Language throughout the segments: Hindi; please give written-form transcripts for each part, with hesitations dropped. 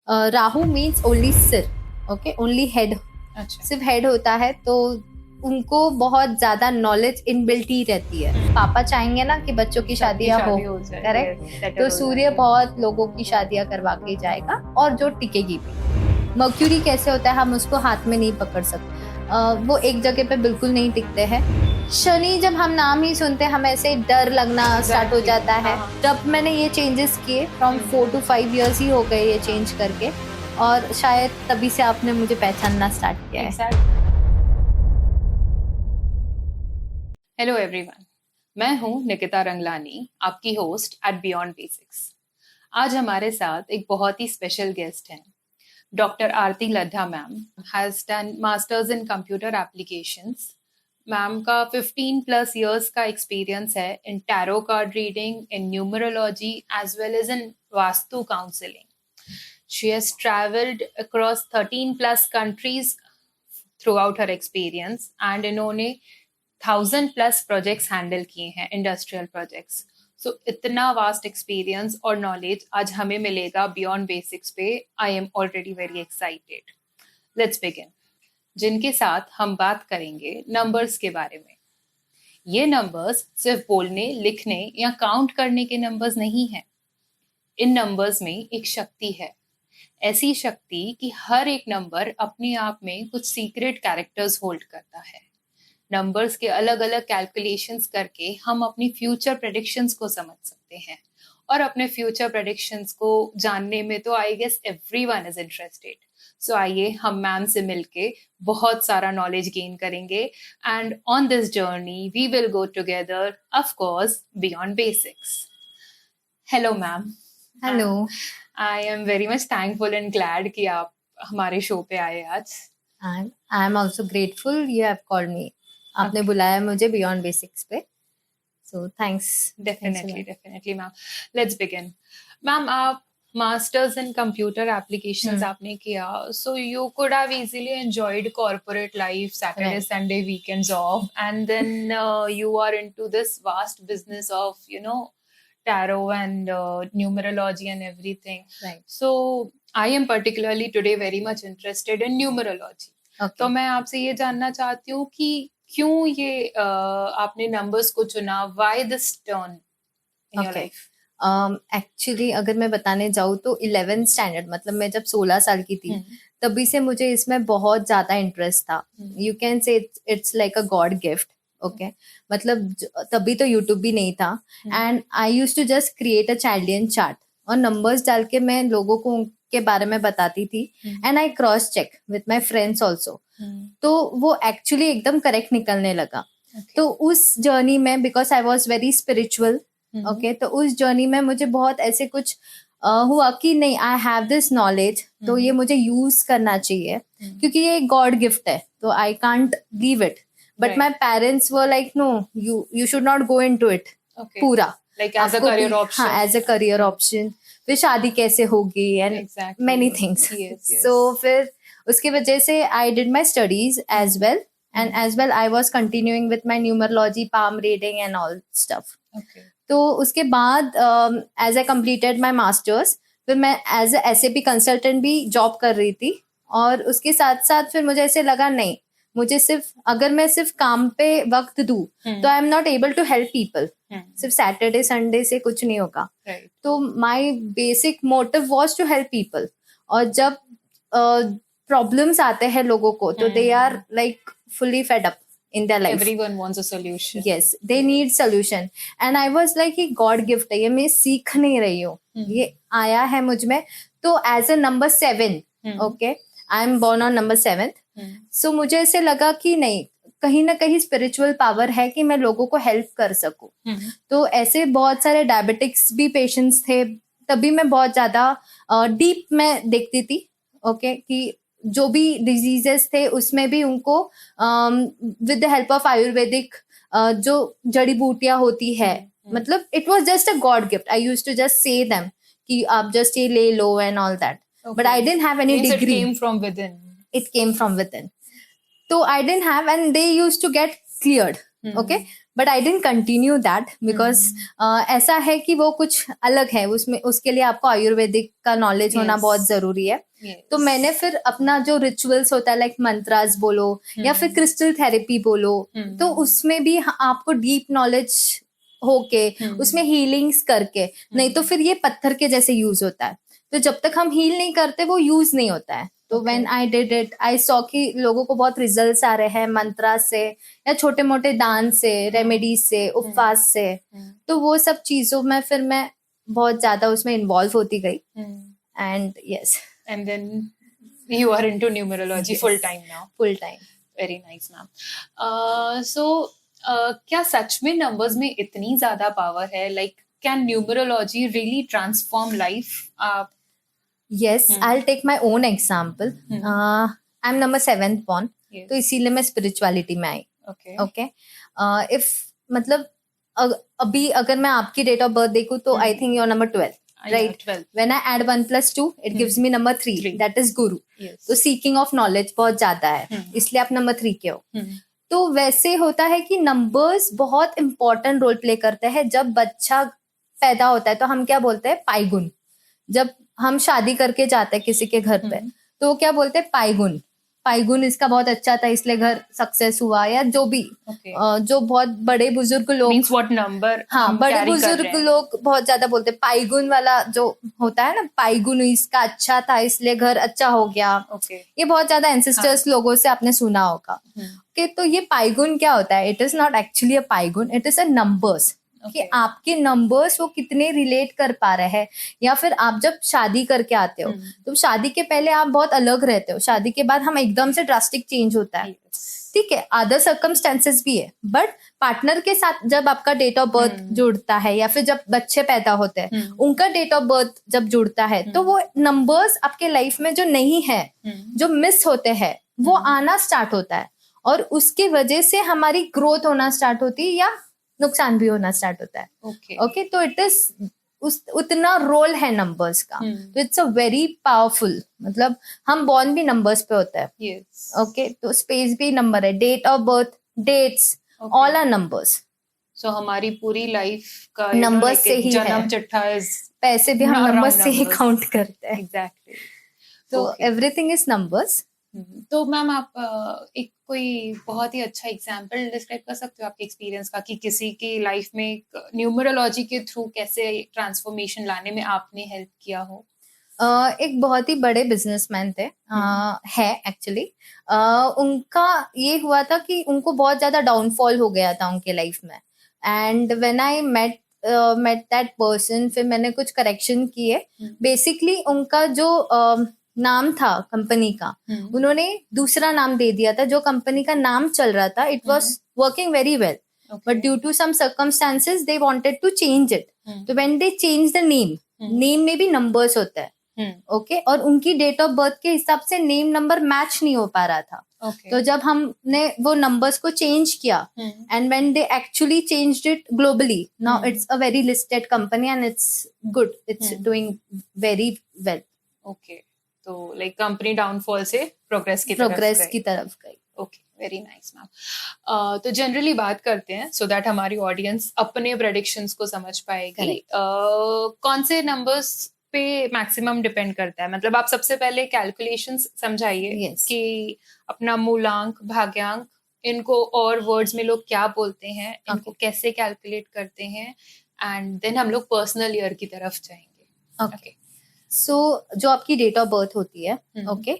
राहु मीन्स ओनली सिर, ओके, ओनली हेड, अच्छा, सिर्फ हेड होता है, तो उनको बहुत ज्यादा नॉलेज इनबिल्ट ही रहती है। पापा चाहेंगे ना कि बच्चों की शादियां हो, जाए, करेक्ट, yes, settle तो हो सूर्य जाए। बहुत लोगों की शादियां करवा के जाएगा और जो टिकेगी भी। मर्क्यूरी कैसे होता है, हम उसको हाथ में नहीं पकड़ सकते, वो एक जगह पे बिल्कुल नहीं टिकते हैं। शनि, जब हम नाम ही सुनते हैं हम ऐसे डर लगना स्टार्ट हो जाता है। जब मैंने ये चेंजेस किए, फ्रॉम 4 to 5 years ही हो गए ये चेंज करके, और शायद तभी से आपने मुझे पहचानना स्टार्ट किया है। हेलो एवरीवन, मैं हूं निकिता रंगलानी, आपकी होस्ट एट बियॉन्ड बेसिक्स। आज हमारे साथ एक बहुत ही स्पेशल गेस्ट हैं। Doctor Aarti Laddha ma'am has done masters in computer applications. Ma'am का 15 प्लस इयर्स का एक्सपीरियंस है in tarot card reading, in numerology as well as in vastu counselling. She has travelled across 13 plus countries throughout her experience and इन्होंने 1000+ प्रोजेक्ट्स हैंडल किए हैं, इंडस्ट्रियल प्रोजेक्ट्स। सो इतना वास्ट एक्सपीरियंस और नॉलेज आज हमें मिलेगा बियॉन्ड बेसिक्स पे। I am already very excited. Let's begin. जिनके साथ हम बात करेंगे नंबर्स के बारे में। ये नंबर्स सिर्फ बोलने, लिखने या काउंट करने के नंबर्स नहीं हैं। इन नंबर्स में एक शक्ति है, ऐसी शक्ति कि हर एक नंबर अपने आप में कुछ सीक्रेट कैरेक्टर्स होल्ड करता है। नंबर्स के अलग अलग कैलकुलेशंस करके हम अपनी फ्यूचर प्रेडिक्शंस को समझ सकते हैं, और अपने फ्यूचर प्रेडिक्शंस को जानने में तो I guess everyone is interested. So आइए हम मैम से मिलके बहुत सारा नॉलेज गेन करेंगे, and on this journey we will go together, of course beyond basics. Hello ma'am. Hello. I am very much thankful and glad कि आप हमारे शो पे आए आज। I am also grateful you have called me. आपने Okay. बुलाया मुझे बियॉन्ड बेसिक्स पे, so thanks. Definitely ma'am. Let's begin. Ma'am, आप मास्टर्स इन कंप्यूटर एप्लीकेशंस आपने किया, so you could have easily enjoyed corporate life, Saturday Sunday weekends off, and then you are into this vast business of tarot and numerology and everything. Right. So I am particularly today very much interested in numerology. Okay. तो मैं आपसे ये जानना चाहती हूँ कि क्यों ये आपने नंबर्स को चुना, why this turn in your life? Actually अगर मैं बताने जाऊँ तो 11th स्टैंडर्ड, मतलब मैं जब 16 साल की थी, तभी से मुझे इसमें बहुत ज्यादा इंटरेस्ट था। You can say it's like a god gift, okay. मतलब तभी तो यूट्यूब भी नहीं था, and I use to just create a Chaldean chart और नंबर्स डाल के मैं लोगों को उनके बारे में बताती थी, and I cross check with my friends also. तो वो एक्चुअली एकदम करेक्ट निकलने लगा। तो उस जर्नी में, because I was very spiritual, okay, तो उस जर्नी में मुझे बहुत ऐसे कुछ हुआ कि नहीं, आई हैव दिस नॉलेज, तो ये मुझे यूज करना चाहिए, क्योंकि ये गॉड गिफ्ट है, तो I can't leave it. But my parents were like, no, you should not go into it पूरा, like as a career option. हाँ, एज अ करियर ऑप्शन। फिर शादी कैसे होगी एंड मेनी थिंग्स। सो फिर उसकी वजह से I did my studies as well, and as well I was continuing with my numerology, palm reading and all stuff. Okay. तो उसके बाद as I completed my masters, फिर मैं एज ए SAP कंसल्टेंट भी जॉब कर रही थी, और उसके साथ साथ फिर मुझे ऐसे लगा नहीं, मुझे सिर्फ, अगर मैं सिर्फ काम पे वक्त दूं तो I am not able to help people. सिर्फ सैटरडे संडे से कुछ नहीं होगा। तो my basic motive was to help people, और जब प्रॉब्लम्स आते हैं लोगों को, तो they are like fully fed up in their life. Everyone wants a solution. Yes, they need solution. And I was like, ये God gift है, ये मैं सीख नहीं रही हूँ, ये आया है मुझ में। तो as a number 7, okay, I am born on number 7th. So मुझे ऐसे लगा कि नहीं, कहीं ना कहीं स्पिरिचुअल पावर है कि मैं लोगों को हेल्प कर सकूं। तो ऐसे बहुत सारे डायबिटिक्स भी पेशेंट्स थे, तभी मैं बहुत ज्यादा डीप में देखती थी, ओके, कि जो भी डिजीजेस थे उसमें भी उनको with the help of ayurvedic जो जड़ी बूटियां होती है, मतलब it was just a god gift. I used to just say them कि आप जस्ट ये ले लो and all that, but I didn't have any degree. It came from within. It came from within. So I didn't have, and they used to get cleared, okay, but I didn't continue that because ऐसा है कि वो कुछ अलग है, उसमें उसके लिए आपको आयुर्वेदिक का नॉलेज होना Yes. बहुत जरूरी है. Yes. तो मैंने फिर अपना जो रिचुअल्स होता है लाइक मंत्रास बोलो या फिर क्रिस्टल थेरेपी बोलो, तो उसमें भी आपको डीप नॉलेज होके उसमें हीलिंग्स करके, नहीं तो फिर ये पत्थर के जैसे यूज होता है. तो जब तक हम हील नहीं करते वो यूज नहीं होता है. तो when I did it I saw कि लोगों को बहुत रिजल्ट्स आ रहे हैं मंत्रा से या छोटे मोटे दान से, रेमेडीज से, उपवास से. तो वो सब चीजों में फिर मैं बहुत ज्यादा उसमें इन्वॉल्व होती गई. And yes, And then you are into numerology Yes. full time now. Full time. Very nice, ma'am. So क्या सच में नंबर्स में इतनी ज्यादा पावर है? Like, can numerology really transform life? Yes, I'll take my own example. I'm number 7th born, Yes. तो इसीलिए मैं स्पिरिचुअलिटी में आई. Okay. ओके, इफ मतलब अभी अगर मैं आपकी डेट ऑफ बर्थ देखूं तो I think your number 12, right? 12. When I add 1 + 2 it gives me number 3, Three. That is Guru. Yes. तो सीकिंग ऑफ नॉलेज बहुत ज्यादा है, इसलिए आप नंबर 3 के हो. तो वैसे होता है कि नंबर्स बहुत इंपॉर्टेंट रोल प्ले करते हैं. जब बच्चा पैदा होता है तो हम क्या बोलते हैं? पाइगुन. जब हम शादी करके जाते हैं किसी के घर पे तो वो क्या बोलते हैं? पाइगुन. पाइगुन इसका बहुत अच्छा था इसलिए घर सक्सेस हुआ, या जो भी. Okay. जो बहुत बड़े बुजुर्ग लोग, Means what number हाँ, हम बड़े carry कर बुजुर्ग रहे हैं. लोग बहुत ज्यादा बोलते हैं पाइगुन वाला जो होता है ना, पाइगुन इसका अच्छा था इसलिए घर अच्छा हो गया. Okay. ये बहुत ज्यादा एंसेस्टर्स लोगों से आपने सुना होगा. कि तो ये पाइगुन क्या होता है? It is not actually a पाइगुन, इट इज अ नंबर्स. कि आपके नंबर्स वो कितने रिलेट कर पा रहे हैं. या फिर आप जब शादी करके आते हो तो शादी के पहले आप बहुत अलग रहते हो, शादी के बाद हम एकदम से ड्रास्टिक चेंज होता है. ठीक है, अदर सर्कमस्टेंसेस भी है, बट पार्टनर के साथ जब आपका डेट ऑफ बर्थ जुड़ता है या फिर जब बच्चे पैदा होते हैं उनका डेट ऑफ बर्थ जब जुड़ता है तो वो नंबर्स आपके लाइफ में जो नहीं है, जो मिस होते हैं, वो आना स्टार्ट होता है. और उसके वजह से हमारी ग्रोथ होना स्टार्ट होती है या नुकसान भी होना स्टार्ट होता है. ओके, तो इट इज उतना रोल है नंबर्स का. तो इट्स अ वेरी पावरफुल, मतलब हम बॉर्न भी नंबर्स पे होता है. Yes. ओके, तो स्पेस भी नंबर है, date of birth, dates, all are numbers. So हमारी पूरी लाइफ का Numbers से ही जन्म है. चिट्ठा is पैसे भी हम around नंबर्स से ही numbers. काउंट करते हैं. Exactly. तो Okay. Everything is numbers. तो मैम आप एक कोई बहुत ही अच्छा एग्जांपल डिस्क्राइब कर सकते हो आपके एक्सपीरियंस का कि किसी की लाइफ में न्यूमरोलॉजी के थ्रू कैसे ट्रांसफॉर्मेशन लाने में आपने हेल्प किया हो? एक बहुत ही बड़े बिजनेसमैन थे, है एक्चुअली. उनका ये हुआ था कि उनको बहुत ज्यादा डाउनफॉल हो गया था उनके लाइफ में. And when I met that person, फिर मैंने कुछ करेक्शन किए. बेसिकली उनका जो नाम था कंपनी का, उन्होंने दूसरा नाम दे दिया था. जो कंपनी का नाम चल रहा था it was working very well, but due to some circumstances they wanted to change it. तो when they change the name में भी नंबर्स होता है. ओके, और उनकी डेट ऑफ बर्थ के हिसाब से नेम नंबर मैच नहीं हो पा रहा था. तो जब हमने वो नंबर्स को चेंज किया and when they actually changed it globally, now it's a very listed company and it's good, it's doing very well. Okay, तो लाइक कंपनी डाउनफॉल से प्रोग्रेस की तरफ गई. Okay, very nice ma'am. तो जनरली बात करते हैं सो दैट हमारी ऑडियंस अपने प्रेडिक्शंस को समझ पाएगी. कौन से नंबर्स पे मैक्सिमम डिपेंड करता है? मतलब आप सबसे पहले कैलकुलेशंस समझाइए कि अपना मूलांक, भाग्यांक, इनको और वर्ड्स में लोग क्या बोलते हैं, इनको कैसे कैलकुलेट करते हैं, एंड देन हम लोग पर्सनल ईयर की तरफ जाएंगे. ओके, सो जो आपकी डेट ऑफ बर्थ होती है, ओके,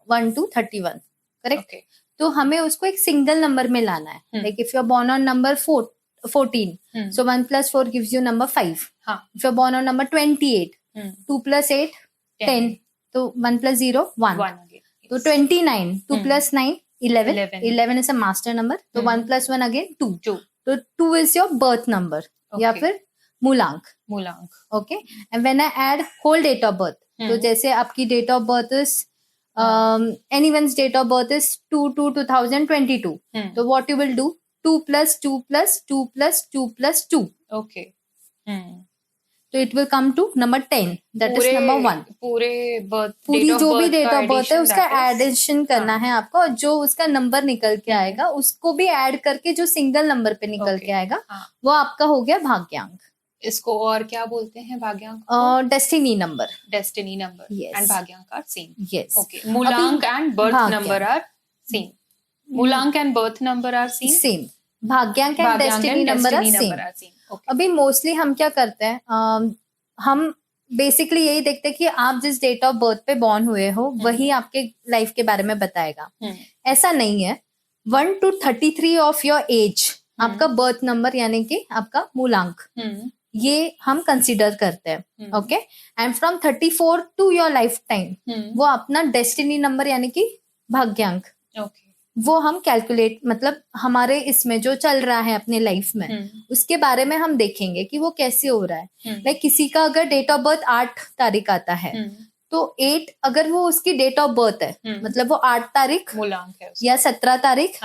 1 to 31, करेक्ट? तो हमें उसको एक सिंगल नंबर में लाना है. Like if you are born on number 14, so 1 + 4 gives you number 5. If you're born on number 28, 2 + 8, 10. तो 1 + 0, 1. तो 29, 2 + 9, 11. 11 is a master number. तो 1 + 1 again 2. तो 2 is your birth number या फिर मूलांक. Okay, and when I add whole date of birth, तो जैसे आपकी date of birth is anyone's date of birth is 2/2/2022. So what you will do? 2 + 2 + 2 + 2 + 2. Okay. तो it will come to number 10, that is number 1। पूरे पूरी जो भी डेट ऑफ बर्थ है उसका that is- एडिशन करना है आपको, और जो उसका नंबर निकल के आएगा उसको भी ऐड करके जो सिंगल नंबर पे निकल के आएगा वो आपका हो गया भाग्यांक। इसको और क्या बोलते हैं भाग्यांक? Destiny number. Destiny number Yes. And भाग्यांक आर सेम। यस। ओके, मूलांक and birth number are same. मूलांक and birth number are same. Same. भाग्यांक and destiny number are same. अभी मोस्टली हम क्या करते हैं, हम बेसिकली यही देखते हैं कि आप जिस डेट ऑफ बर्थ पे बॉर्न हुए हो वही आपके लाइफ के बारे में बताएगा। ऐसा नहीं है। 1 to 33 ऑफ योर एज आपका बर्थ नंबर यानी कि आपका मूलांक, ये हम कंसिडर करते हैं। Okay, and from 34 to your life time वो अपना डेस्टिनी नंबर यानी कि भाग्यांक, वो हम कैलकुलेट, मतलब हमारे इसमें जो चल रहा है अपने लाइफ में उसके बारे में हम देखेंगे कि वो कैसे हो रहा है। लाइक किसी का अगर डेट ऑफ बर्थ 8 तारीख आता है तो 8 अगर वो उसकी डेट ऑफ बर्थ है मतलब वो 8 तारीख मूलांक है या 17 तारीख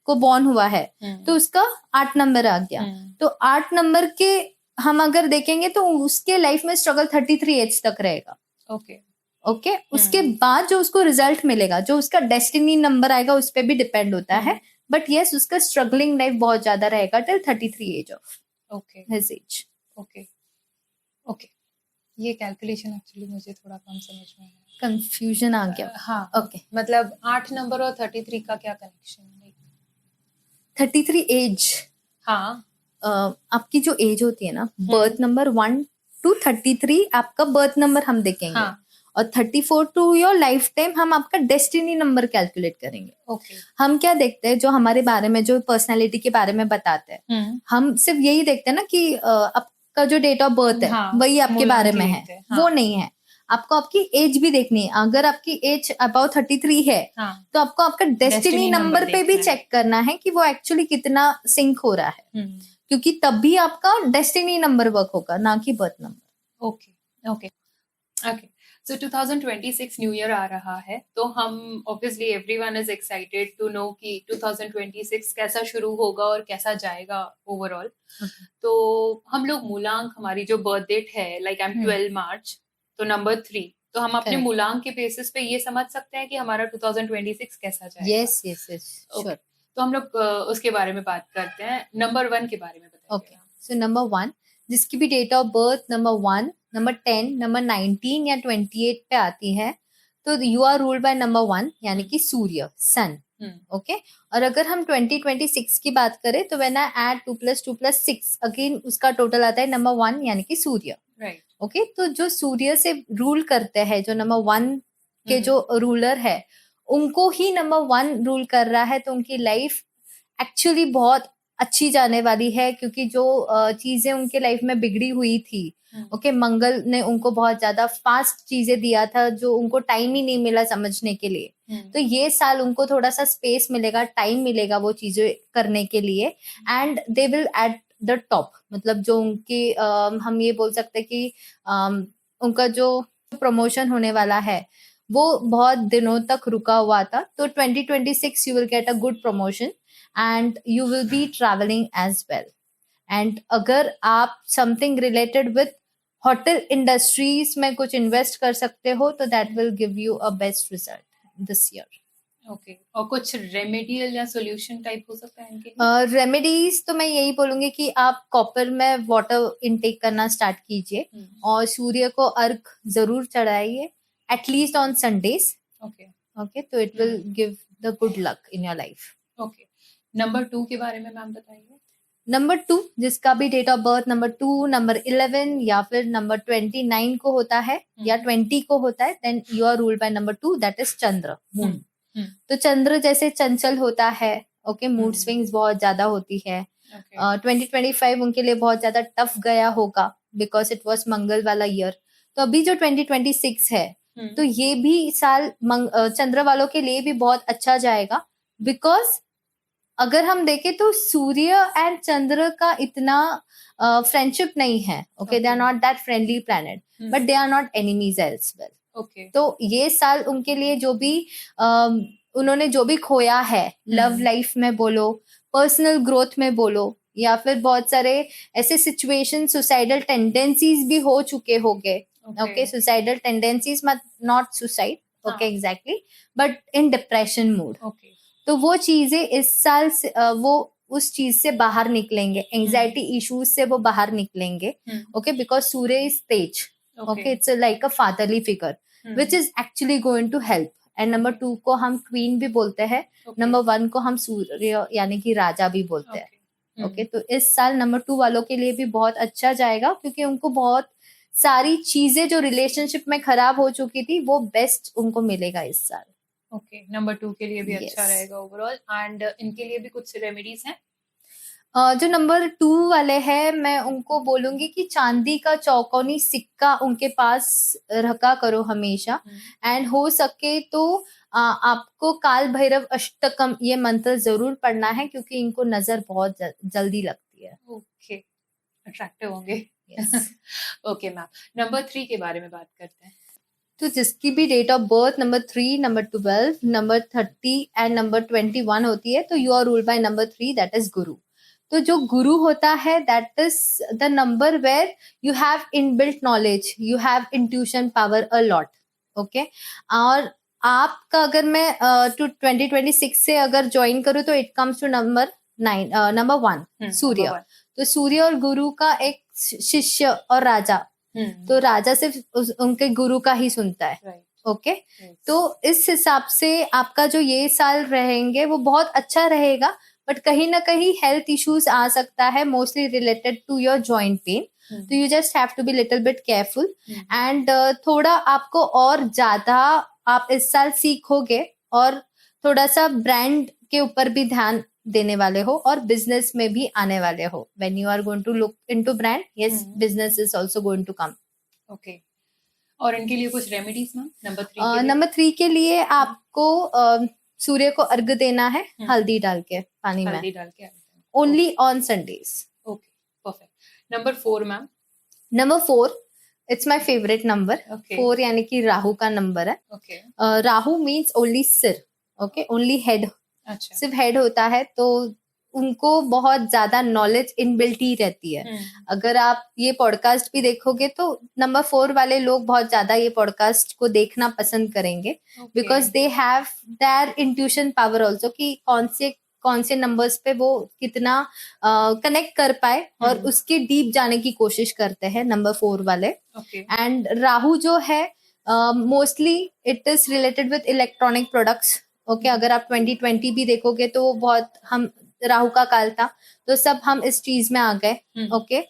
को बॉर्न हुआ है तो उसका 8 नंबर आ गया। तो 8 नंबर के हम अगर देखेंगे तो उसके लाइफ में स्ट्रगल 33 एज तक रहेगा। ओके, उसके बाद जो उसको रिजल्ट मिलेगा, जो उसका डेस्टिनी नंबर आएगा उस पर भी डिपेंड होता है, बट यस उसका स्ट्रगलिंग लाइफ बहुत ज्यादा रहेगा till 33 age of his age. Okay, ये कैलकुलेशन एक्चुअली मुझे थोड़ा कम समझ में आया, कंफ्यूजन आ गया। हाँ, ओके, मतलब 8 नंबर और 33 का क्या कनेक्शन है? 33 एज, हाँ, आपकी जो एज होती है ना, बर्थ नंबर 1 to 33 आपका बर्थ नंबर हम देखेंगे, और 34 टू योर लाइफ टाइम हम आपका डेस्टिनी नंबर कैलकुलेट करेंगे। हम क्या देखते हैं, जो हमारे बारे में, जो पर्सनालिटी के बारे में बताते हैं, हम सिर्फ यही देखते हैं ना कि आपका जो डेट ऑफ बर्थ है वही आपके बारे में है, वो नहीं है। आपको आपकी एज भी देखनी है। अगर आपकी एज अबाउट 33 है तो आपको आपका डेस्टिनी नंबर पे भी चेक करना है कि वो एक्चुअली कितना सिंक हो रहा है, क्योंकि तब भी आपका डेस्टिनी नंबर वर्क होगा, ना कि birth number. Okay. So 2026 new year आ रहा है, तो हम obviously everyone is excited to know कि 2026 कैसा शुरू होगा और कैसा जाएगा ओवरऑल। तो हम लोग मूलांक, हमारी जो बर्थ डेट है, लाइक आई एम 12 मार्च, तो नंबर 3, तो हम अपने मूलांक के बेसिस पे ये समझ सकते हैं कि हमारा 2026 कैसा जाएगा। Yes, sure. तो हम लोग उसके बारे में बात करते हैं। नंबर 1 के बारे में बताइए। ओके, सो नंबर 1, जिसकी भी date of birth number 1, number 10, number 19 या 28 पे आती है, तो you are ruled by number 1 यानी कि सूर्य, सन। ओके, और अगर हम 2026 की बात करें तो व्हेन आई ऐड 2 + 2 + 6 अगेन उसका टोटल आता है नंबर 1 यानी कि सूर्य। राइट। ओके, तो जो सूर्य से रूल करते हैं, जो नंबर 1 के जो रूलर है उनको ही नंबर 1 रूल कर रहा है, तो उनकी लाइफ एक्चुअली बहुत अच्छी जाने वाली है, क्योंकि जो चीजें उनके लाइफ में बिगड़ी हुई थी, ओके, मंगल ने उनको बहुत ज्यादा फास्ट चीजें दिया था, जो उनको टाइम ही नहीं मिला समझने के लिए। तो ये साल उनको थोड़ा सा स्पेस मिलेगा, टाइम मिलेगा वो चीजें करने के लिए, and they will at the top. मतलब जो उनकी हम ये बोल सकते हैं कि उनका जो प्रमोशन होने वाला है वो बहुत दिनों तक रुका हुआ था। तो 2026 you will get a good promotion and you will be traveling as well. And अगर आप something related with hotel industries में कुछ invest कर सकते हो तो that will give you a best result this year. Okay, और कुछ रेमेडियल या सॉल्यूशन टाइप हो सकता है इनके लिए? रेमेडीज तो मैं यही बोलूंगी कि आप कॉपर में वाटर इनटेक करना स्टार्ट कीजिए, और सूर्य को अर्घ जरूर चढ़ाइए, एटलीस्ट ऑन संडेज। ओके, तो it will give the good luck in your life. Okay, number 2 के बारे में मैम बताइए। नंबर 2, जिसका भी date of birth number 2, number 11 या फिर नंबर 29 को होता है या 20 को होता है, then you are ruled by number 2, that is Chandra, moon. तो चंद्र जैसे चंचल होता है, ओके, मूड स्विंग्स बहुत ज्यादा होती है। 2025 उनके लिए बहुत ज्यादा टफ गया होगा बिकॉज इट वॉज मंगल वाला ईयर। तो अभी जो 2026 है तो ये भी साल चंद्र वालों के लिए भी बहुत अच्छा जाएगा, बिकॉज अगर हम देखें तो सूर्य एंड चंद्र का इतना फ्रेंडशिप नहीं है। Okay, they are not that friendly planet, but they are not enemies else well. Okay, तो ये साल उनके लिए जो भी उन्होंने जो भी खोया है, लव लाइफ में बोलो, पर्सनल ग्रोथ में बोलो, या फिर बहुत सारे ऐसे सिचुएशन सुसाइडल टेंडेंसीज भी हो चुके होंगे. ओके, सुसाइडल टेंडेंसीज मत not suicide, okay exactly, but in depression mood. तो वो चीजें इस साल वो उस चीज से बाहर निकलेंगे, एंजाइटी इश्यूज से वो बाहर निकलेंगे. ओके, बिकॉज सूर्य इज तेज. Okay, it's like a fatherly figure which is actually going to help. And number 2 को हम क्वीन भी बोलते हैं, नंबर 1 को हम सूर्य यानी कि राजा भी बोलते हैं. ओके, तो इस साल नंबर 2 वालों के लिए भी बहुत अच्छा जाएगा, क्योंकि उनको बहुत सारी चीजें जो रिलेशनशिप में खराब हो चुकी थी वो बेस्ट उनको मिलेगा इस साल. ओके, नंबर 2 के लिए भी Yes. अच्छा रहेगा ओवरऑल. एंड इनके लिए भी कुछ रेमेडीज हैं? जो नंबर 2 वाले हैं, मैं उनको बोलूंगी कि चांदी का चौकोनी सिक्का उनके पास रखा करो हमेशा. एंड हो सके तो आपको काल भैरव अष्टकम ये मंत्र जरूर पढ़ना है, क्योंकि इनको नजर बहुत जल्दी लगती है. ओके, अट्रैक्टिव होंगे. Yes. ओके मैम, नंबर 3 के बारे में बात करते हैं. तो जिसकी भी date of birth number 3, number 12, number 30 and number 21 होती है, तो you are ruled by number 3, that is Guru. तो जो गुरु होता है, that is the number where you have inbuilt knowledge, you have intuition power a lot. Okay, और आपका अगर मैं टू 2026 से अगर ज्वाइन करूँ तो it comes to number 9, number 1 Surya. तो सूर्य और गुरु का एक शिष्य और राजा, तो राजा सिर्फ उनके गुरु का ही सुनता है. ओके, तो इस हिसाब से आपका जो ये साल रहेंगे वो बहुत अच्छा रहेगा, बट कहीं ना कहीं हेल्थ इश्यूज आ सकता है, mostly related to your joint pain. तो you just have to be little bit careful. And थोड़ा आपको और ज्यादा आप इस साल सीखोगे, और थोड़ा सा ब्रांड के ऊपर भी ध्यान देने वाले हो, और बिजनेस में भी आने वाले हो. When you are going to look into brand, yes, business is also going to come. Okay, और इनके लिए कुछ रेमेडीज मैम नंबर 3 के लिए? नंबर 3 के लिए आपको सूर्य को अर्घ देना है, हल्दी डाल के पानी में, हल्दी डाल के, only on Sundays. Okay, perfect. Number 4 ma'am? Number 4, it's my favourite number. 4 यानी कि राहु का नंबर है. ओके, राहु मीन्स ओनली सिर. Okay, only head. अच्छा, सिर्फ हेड होता है, तो उनको बहुत ज्यादा नॉलेज इनबिल्ट ही रहती है. अगर आप ये पॉडकास्ट भी देखोगे तो नंबर 4 वाले लोग बहुत ज्यादा ये पॉडकास्ट को देखना पसंद करेंगे, because they have their intuition power also, कि कौन से नंबर्स पे वो कितना कनेक्ट कर पाए, और उसके डीप जाने की कोशिश करते हैं नंबर 4 वाले. एंड राहु जो है, mostly it is related with electronic products. Okay, अगर आप 2020 भी देखोगे तो बहुत हम राहु का काल था, तो सब हम इस चीज में आ गए. ओके,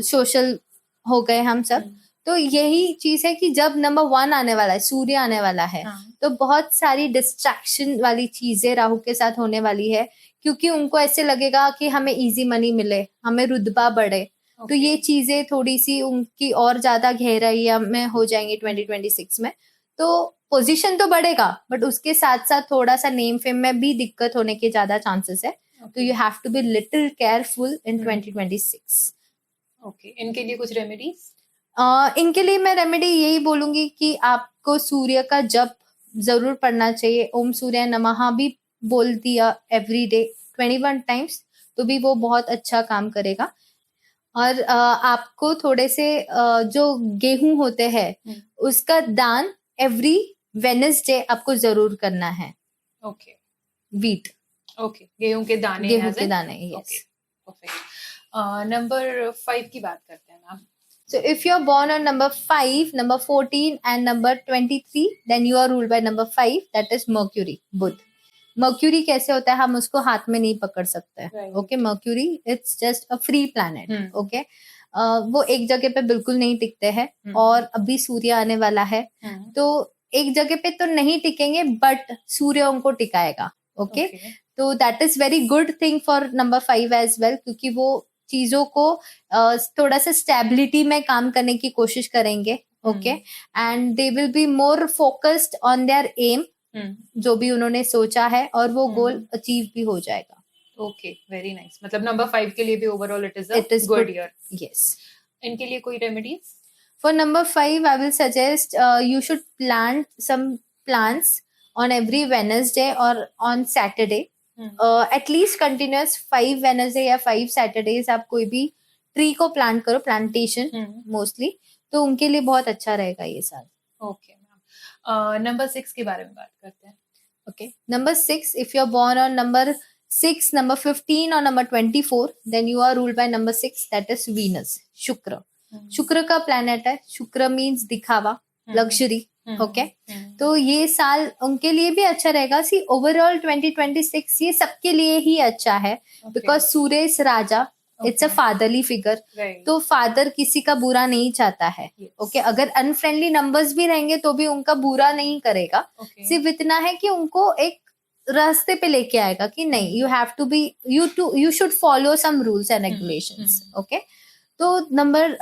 सोशल हो गए हम सब. तो यही चीज है कि जब नंबर 1 आने वाला है, सूर्य आने वाला है, तो बहुत सारी डिस्ट्रैक्शन वाली चीजें राहु के साथ होने वाली है, क्योंकि उनको ऐसे लगेगा कि हमें इजी मनी मिले, हमें रुतबा बढ़े. तो ये चीजें थोड़ी सी उनकी और ज्यादा गहराई में हो जाएंगी 2026 में. तो पोजीशन तो बढ़ेगा, बट उसके साथ साथ थोड़ा सा नेम फेम में भी दिक्कत होने के ज्यादा चांसेस है. तो you have to be little careful in 2026. Okay, इनके लिए कुछ रेमेडीज? इनके लिए मैं रेमेडी यही बोलूंगी कि आपको सूर्य का जप जरूर पढ़ना चाहिए. ओम सूर्य नमः भी बोल दिया एवरी डे 21 टाइम्स, तो भी वो बहुत अच्छा काम करेगा. और आपको थोड़े से जो गेहूं होते हैं उसका दान एवरी वेडनेसडे आपको जरूर करना है. Okay, wheat. ओके, गेहूं के दाने. यस. परफेक्ट. नंबर 5 की बात करते हैं ma'am. So if you are born on number 5, number 14 and number 23, then you are ruled by number 5, that is Mercury, Budh. Mercury कैसे होता है, हम उसको हाथ में नहीं पकड़ सकते. Okay, mercury it's just a free planet. Okay, वो एक जगह पे बिल्कुल नहीं टिकते हैं. और अभी सूर्य आने वाला है, तो एक जगह पे तो नहीं टिकेंगे, बट सूर्य उनको टिकाएगा. ओके, तो that is very good thing for number 5 as well, क्योंकि वो चीजों को थोड़ा सा स्टेबिलिटी में काम करने की कोशिश करेंगे. Okay, and they will be more focused on their aim, जो भी उन्होंने सोचा है, और वो गोल अचीव भी हो जाएगा. Okay, very nice. मतलब नंबर 5 के लिए भी overall it is a good year. Yes. इनके लिए कोई remedies? For number 5 I will suggest you should plant some plants on every Wednesday or on Saturday. At least continuous 5 Wednesday या 5 सैटरडेज आप कोई भी ट्री को प्लांट करो, प्लांटेशन मोस्टली, तो उनके लिए बहुत अच्छा रहेगा ये साल. ओके मैम, नंबर 6 के बारे में बात करते हैं. Okay. Number 6, if you're born on number 6, number 15 or number 24, then you are ruled by number 6, that is Venus, शुक्र. शुक्र का प्लैनेट है. शुक्र मीन्स दिखावा, लग्जरी. ओके, तो ये साल उनके लिए भी अच्छा रहेगा. सी ओवरऑल 2026 ये सबके लिए ही अच्छा है, because Surya is Raja, it's a fatherly figure. तो फादर किसी का बुरा नहीं चाहता है. ओके, अगर अनफ्रेंडली नंबर्स भी रहेंगे तो भी उनका बुरा नहीं करेगा. सिर्फ इतना है कि उनको एक रास्ते पे लेके आएगा कि नहीं, you have to be, you should follow some rules and regulations. Okay, तो नंबर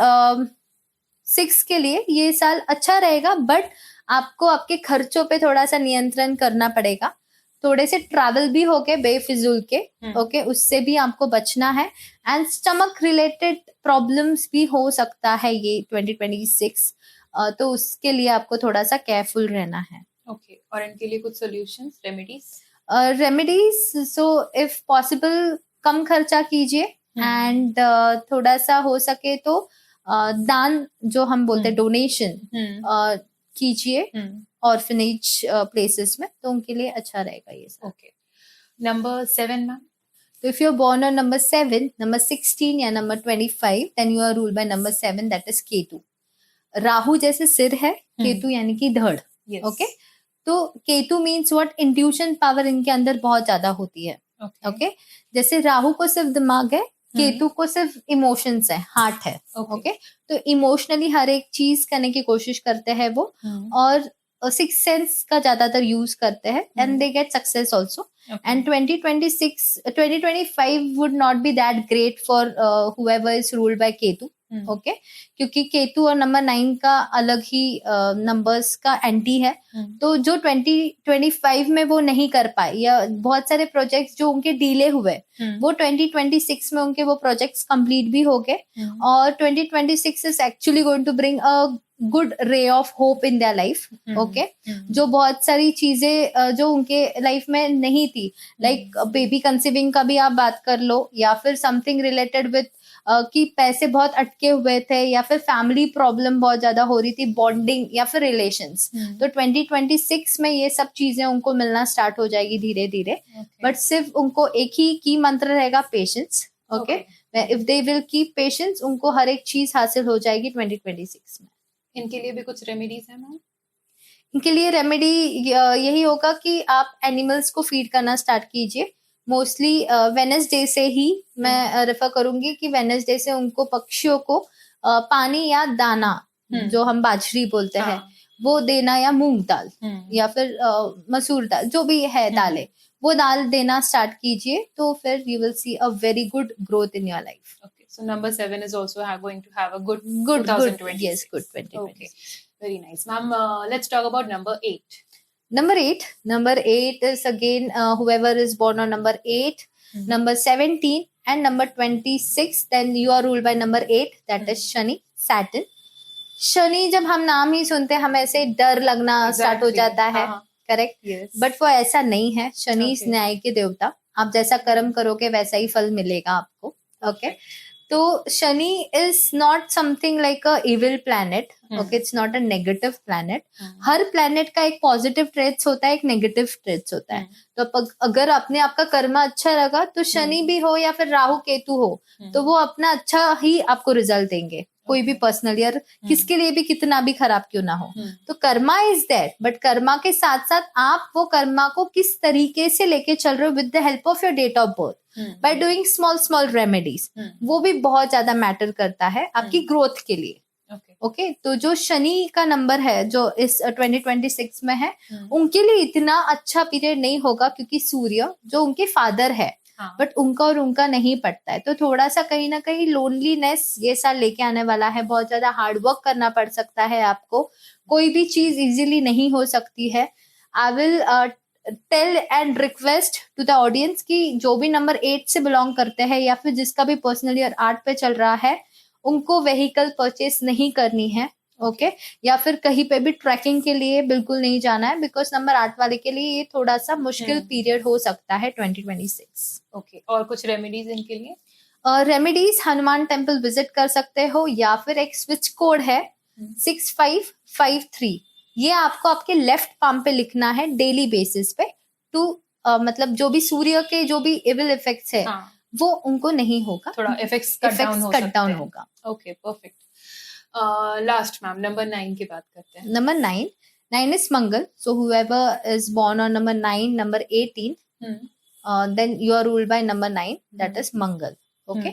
6 के लिए ये साल अच्छा रहेगा, बट आपको आपके खर्चों पे थोड़ा सा नियंत्रण करना पड़ेगा. थोड़े से ट्रैवल भी हो गए बेफिजूल के. ओके, उससे भी आपको बचना है. एंड स्टमक रिलेटेड प्रॉब्लम्स भी हो सकता है ये 2026, तो उसके लिए आपको थोड़ा सा केयरफुल रहना है. ओके, और इनके लिए कुछ solutions, remedies, so if possible कम खर्चा कीजिए. एंड थोड़ा सा हो सके तो दान, जो हम बोलते हैं डोनेशन, कीजिए ऑर्फनेज प्लेसेस में, तो उनके लिए अच्छा रहेगा ये सब. Okay, number 7 ma'am. तो if you are born on number 7, number 16 या number 25, then you are ruled by number 7, that is Ketu. Rahu जैसे सिर है, केतु यानी कि धड़. ओके, तो Ketu means what, intuition power इनके अंदर बहुत ज्यादा होती है. ओके, जैसे राहु को सिर्फ दिमाग है, केतु को सिर्फ इमोशंस है, हार्ट है. ओके, तो इमोशनली हर एक चीज करने की कोशिश करते हैं वो, और सिक्स सेंस का ज्यादातर यूज करते हैं, and they get success also. And 2025 would not be that great for whoever is ruled by Ketu. Okay, क्योंकि केतु और नंबर 9 का अलग ही नंबर्स का एंटी है. तो जो 2025 में वो नहीं कर पाए, या बहुत सारे प्रोजेक्ट्स जो उनके डिले हुए, वो 2026 में उनके वो प्रोजेक्ट्स कंप्लीट भी हो गए. और 2026 is actually going to bring a good ray of hope in their life. Okay, जो बहुत सारी चीजें जो उनके लाइफ में नहीं थी, लाइक बेबी कंसीविंग का भी आप बात कर लो, या फिर समथिंग रिलेटेड विथ कि पैसे बहुत अटके हुए थे, या फिर फैमिली प्रॉब्लम बहुत ज्यादा हो रही थी, बॉन्डिंग या फिर रिलेशंस. तो 2026 में ये सब चीजें उनको मिलना स्टार्ट हो जाएगी धीरे धीरे. बट सिर्फ उनको एक ही की मंत्र रहेगा, patience. Okay, if they will keep patience, उनको हर एक चीज हासिल हो जाएगी 2026 में. इनके लिए भी कुछ रेमेडीज है मैम? इनके लिए रेमेडी यही होगा कि आप एनिमल्स को फीड करना स्टार्ट कीजिए. मोस्टली वेडनेसडे से ही मैं रेफर करूंगी कि वेडनेसडे से उनको पक्षियों को पानी या दाना, जो हम बाजरी बोलते हैं, वो देना, या मूंग दाल, या फिर मसूर दाल, जो भी है दालें, वो दाल देना स्टार्ट कीजिए. तो फिर you will see a very good growth in your life. Okay, so number 7 is also going to have a good 2026. Yes, good 2026. Okay, very nice, ma'am. Let's talk about number 8. Number 8 is again whoever is born on number 8, number 17 and number 26, then you are ruled by number 8, that is Shani, Saturn. Shani जब हम नाम ही सुनते हैं, हमें ऐसे डर लगना स्टार्ट हो जाता है. करेक्ट, बट वो ऐसा नहीं है. शनि इस न्याय के देवता. आप जैसा कर्म करोगे वैसा ही फल मिलेगा आपको. ओके, तो Shani is not something like a evil planet. Okay, it's not a negative planet. Her planet का एक पॉजिटिव ट्रेट्स होता है, एक नेगेटिव ट्रेट्स होता है. तो अगर अपने आपका कर्म अच्छा लगा, तो शनि भी हो या फिर राहु केतु हो, तो वो अपना अच्छा ही आपको रिजल्ट देंगे, कोई भी पर्सनल या किसके लिए भी कितना भी खराब क्यों ना हो. तो Karma is that, but Karma के साथ साथ आप वो कर्मा को किस तरीके से लेके चल रहे हो with the help of your date of birth, by doing small remedies, वो भी बहुत ज्यादा मैटर करता है आपकी ग्रोथ के लिए. ओके, तो जो शनि का नंबर है जो इस 2026 में है, उनके लिए इतना अच्छा पीरियड नहीं होगा, क्योंकि सूर्य जो उनके फादर है, बट उनका और उनका नहीं पड़ता है. तो थोड़ा सा कहीं ना कहीं लोनलीनेस ये साल लेके आने वाला है. बहुत ज्यादा हार्ड वर्क करना पड़ सकता है आपको. कोई भी चीज इजीली नहीं हो सकती है. I will tell and request to the audience कि जो भी नंबर 8 से बिलोंग करते हैं, या फिर जिसका भी पर्सनल ईयर 8 पे चल रहा है, उनको व्हीकल परचेस नहीं करनी है. ओके या फिर कहीं पे भी ट्रैकिंग के लिए बिल्कुल नहीं जाना है, बिकॉज नंबर 8 वाले के लिए ये थोड़ा सा मुश्किल पीरियड हो सकता है 2026। ओके, और कुछ रेमेडीज इनके लिए? रेमेडीज, हनुमान टेम्पल विजिट कर सकते हो, या फिर एक स्विच कोड है 6553, ये आपको आपके लेफ्ट पाम पे लिखना है डेली बेसिस पे, टू मतलब जो भी सूर्य के जो भी इविल इफेक्ट्स है वो उनको नहीं होगा, थोड़ा इफेक्ट्स कट डाउन होगा। Okay, perfect. Last ma'am, number 9 की बात करते हैं। Number 9 is Mangal, so whoever is born on number 9, number 18, then you are ruled by number 9, that is Mangal. Okay,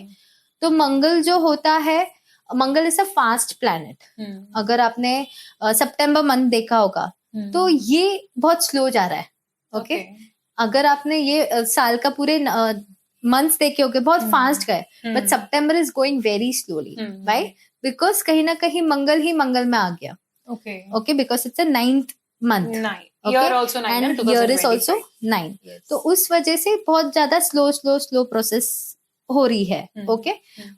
तो मंगल जो होता है, मंगल इज अ फास्ट प्लैनेट। अगर आपने सितंबर मंथ देखा होगा तो ये बहुत स्लो जा रहा है। ओके, अगर आपने ये साल का पूरे मंथ्स देखे होंगे बहुत फास्ट गए, but September is going very slowly, right? Because कहीं ना कहीं मंगल ही मंगल में आ गया। Okay, because it's a 9th month, year also 9 and year is also 9, तो उस वजह से बहुत ज्यादा स्लो प्रोसेस हो रही है। ओके,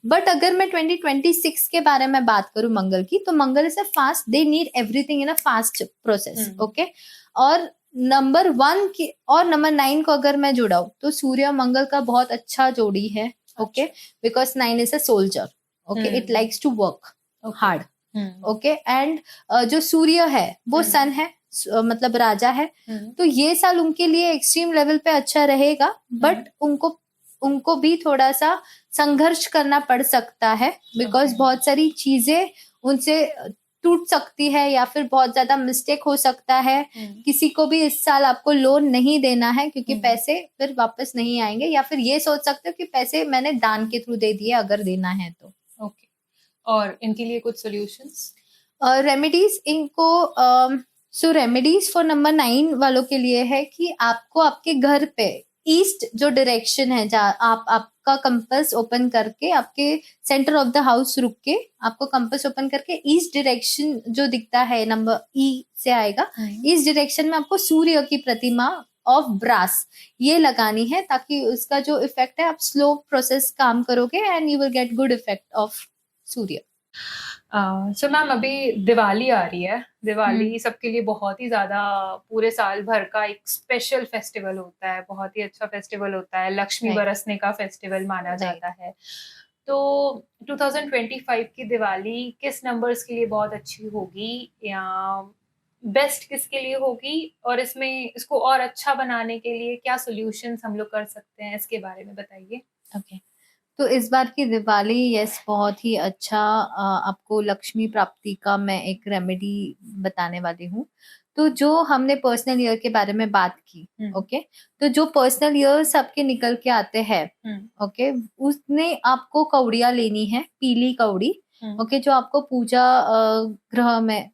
बट अगर मैं 2026 के बारे में बात करूं मंगल की, तो Mangal is a fast, they need everything in a fast process. Okay, और नंबर 1 की और नंबर 9 को अगर मैं जुड़ाऊं तो सूर्य मंगल का बहुत अच्छा जोड़ी है। Okay, because 9 is a soldier. Okay, it likes to work hard. Okay, and जो सूर्य है वो सन है, मतलब राजा है, तो ये साल उनके लिए एक्सट्रीम लेवल पे अच्छा रहेगा, बट उनको भी थोड़ा सा संघर्ष करना पड़ सकता है, बिकॉज बहुत सारी चीजें उनसे टूट सकती है, या फिर बहुत ज्यादा मिस्टेक हो सकता है। किसी को भी इस साल आपको लोन नहीं देना है, क्योंकि पैसे फिर वापस नहीं आएंगे, या फिर ये सोच सकते हो कि पैसे मैंने दान के थ्रू दे दिए अगर देना है तो। ओके, और इनके लिए कुछ सॉल्यूशंस, रेमेडीज इनको सो रेमेडीज फॉर नंबर 9 वालों के लिए है कि आपको आपके घर पे ईस्ट जो डायरेक्शन है, जहाँ आपका कंपास ओपन करके आपके सेंटर ऑफ द हाउस रुक के आपको कंपास ओपन करके ईस्ट डायरेक्शन जो दिखता है, नंबर ई से आएगा, ईस्ट डायरेक्शन में आपको सूर्य की प्रतिमा ऑफ ब्रास ये लगानी है, ताकि उसका जो इफेक्ट है, आप स्लो प्रोसेस काम करोगे and you will get good effect of Surya. So ma'am, अभी दिवाली आ रही है। दिवाली सबके लिए बहुत ही ज्यादा पूरे साल भर का एक स्पेशल फेस्टिवल होता है, बहुत ही अच्छा फेस्टिवल होता है, लक्ष्मी बरसने का फेस्टिवल माना जाता है। तो 2025 की दिवाली किस नंबर्स के लिए बहुत अच्छी होगी, या बेस्ट किसके लिए होगी, और इसमें इसको और अच्छा बनाने के लिए क्या सॉल्यूशंस हम लोग कर सकते हैं, इसके बारे में बताइए। ओके, तो इस बार की दिवाली यस बहुत ही अच्छा, आपको लक्ष्मी प्राप्ति का मैं एक रेमेडी बताने वाली हूँ। तो जो हमने पर्सनल ईयर के बारे में बात की, ओके, तो जो पर्सनल ईयर सबके निकल के आते हैं, ओके, उसने आपको कौड़ियां लेनी है, पीली कौड़ी, ओके, जो आपको पूजा गृह में,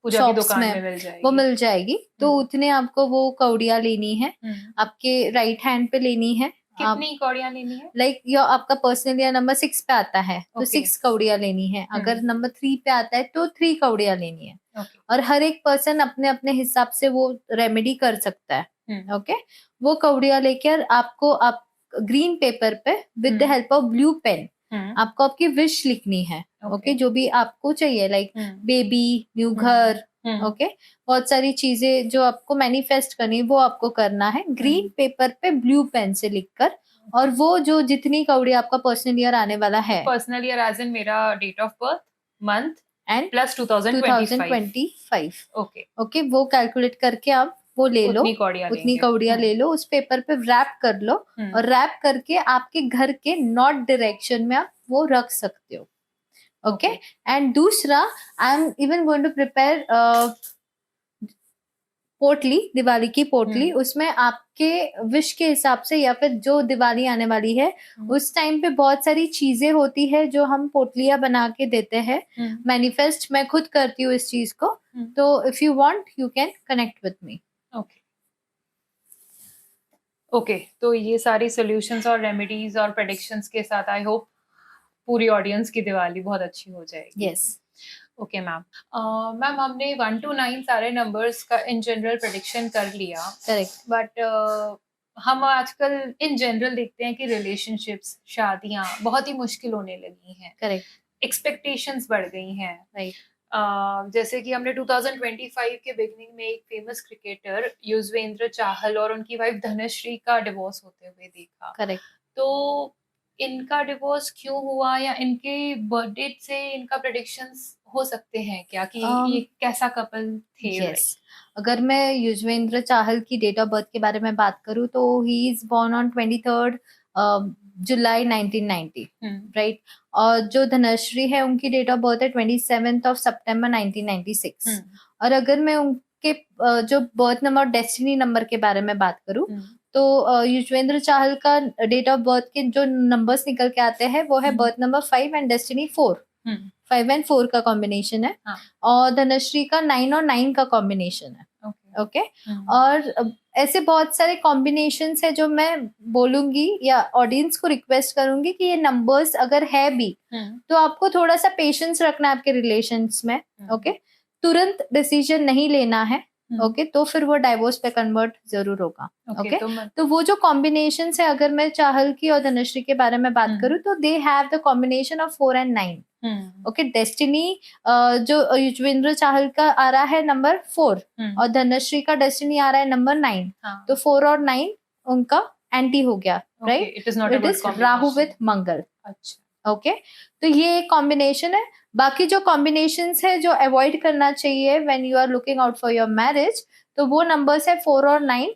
पूजा की दुकान में मिल जाएगी, वो मिल जाएगी। तो उतने आपको वो कौड़ियां लेनी है, आपके राइट हैंड पे लेनी है। कितनी कौड़ियां लेनी है? लाइक यो आपका पर्सनल ईयर नंबर 6 पे आता है तो 6 कौड़ियां लेनी है, अगर नंबर 3 पे आता है तो 3 कौड़ियां लेनी है। और हर एक पर्सन अपने अपने हिसाब से वो रेमेडी कर सकता है। ओके, वो कौड़ियां लेकर आपको आप ग्रीन पेपर पे with the help of blue pen आपको आपकी विश लिखनी है। ओके, जो भी आपको चाहिए, लाइक बेबी, न्यू घर, ओके, बहुत सारी चीजें जो आपको मैनिफेस्ट करनी, वो आपको करना है ग्रीन पेपर पे ब्लू पेन से लिखकर। और वो जो जितनी कौड़ी आपका पर्सनल ईयर आने वाला है, पर्सनल ईयर एज इन मेरा date of birth, month and plus 2025। Okay, वो कैलकुलेट करके आप वो ले लो, उतनी कौड़ियां ले लो, उस पेपर पे रैप कर लो, और रैप करके आपके घर के नॉर्थ डायरेक्शन में आप वो रख सकते हो। ओके, एंड दूसरा, I am even going to prepare पोटली, दिवाली की पोटली, उसमें आपके विश के हिसाब से, या फिर जो दिवाली आने वाली है उस टाइम पे बहुत सारी चीजें होती है जो हम पोटलियां बना के देते हैं। मैनिफेस्ट मैं खुद करती हूँ इस चीज को, तो if you want you can connect with me. Okay, तो ये सारी सॉल्यूशंस और रेमेडीज और प्रेडिक्शंस के साथ आई होप पूरी ऑडियंस की दिवाली बहुत अच्छी हो जाएगी। Yes, okay ma'am. मैम, हमने 1 to 9 सारे नंबर्स का इन जनरल प्रेडिक्शन कर लिया, करेक्ट, बट हम आजकल इन जनरल देखते हैं कि रिलेशनशिप्स, शादियां बहुत ही मुश्किल होने लगी हैं। करेक्ट, एक्सपेक्टेशंस बढ़ गई हैं। राइट, जैसे कि हमने 2025 के बिगनिंग में एक फेमस क्रिकेटर युजवेंद्र चाहल और उनकी वाइफ धनश्री का डिवोर्स होते हुए देखा। करेक्ट। तो इनका डिवोर्स क्यों हुआ, या इनके बर्थ डेट से इनका प्रेडिक्शंस हो सकते हैं क्या कि ये कैसा कपल थे? यस, अगर मैं युजवेंद्र चाहल की डेट ऑफ बर्थ के बारे में बात करूं तो he is born on 23 July 1990, right. और जो धनश्री है उनकी डेट ऑफ बर्थ है 27 सितंबर 1996। और अगर मैं उनके जो बर्थ नंबर डेस्टिनी नंबर के बारे में बात करूं तो युजवेंद्र चाहल का डेट ऑफ बर्थ के जो नंबर्स निकल के आते हैं वो है birth number 5 and destiny 4। 5 and 4 का कॉम्बिनेशन है। और धनश्री का 9 और 9 का कॉम्बिनेशन है। ओके। और ऐसे बहुत सारे कॉम्बिनेशन है जो मैं बोलूंगी या ऑडियंस को रिक्वेस्ट करूंगी कि ये नंबर्स अगर है भी तो आपको थोड़ा सा पेशेंस रखना है आपके रिलेशंस में। ओके, तुरंत डिसीजन नहीं लेना है। ओके, तो फिर वो डाइवोर्स पे कन्वर्ट जरूर होगा। ओके, तो वो जो कॉम्बिनेशन है, अगर मैं चाहल की और धनश्री के बारे में बात करूं तो they have the combination of 4 and 9। Okay, destiny जो युजवेंद्र चाहल का आ रहा है नंबर 4 और धनश्री का डेस्टिनी आ रहा है नंबर 9। तो 4 और 9 उनका एंटी हो गया, right. It is Rahu with Mangal. अच्छा, ओके, तो ये एक कॉम्बिनेशन है। बाकी जो कॉम्बिनेशंस है जो अवॉइड करना चाहिए when you are looking out for your marriage, तो वो नंबर्स है 4 और 9,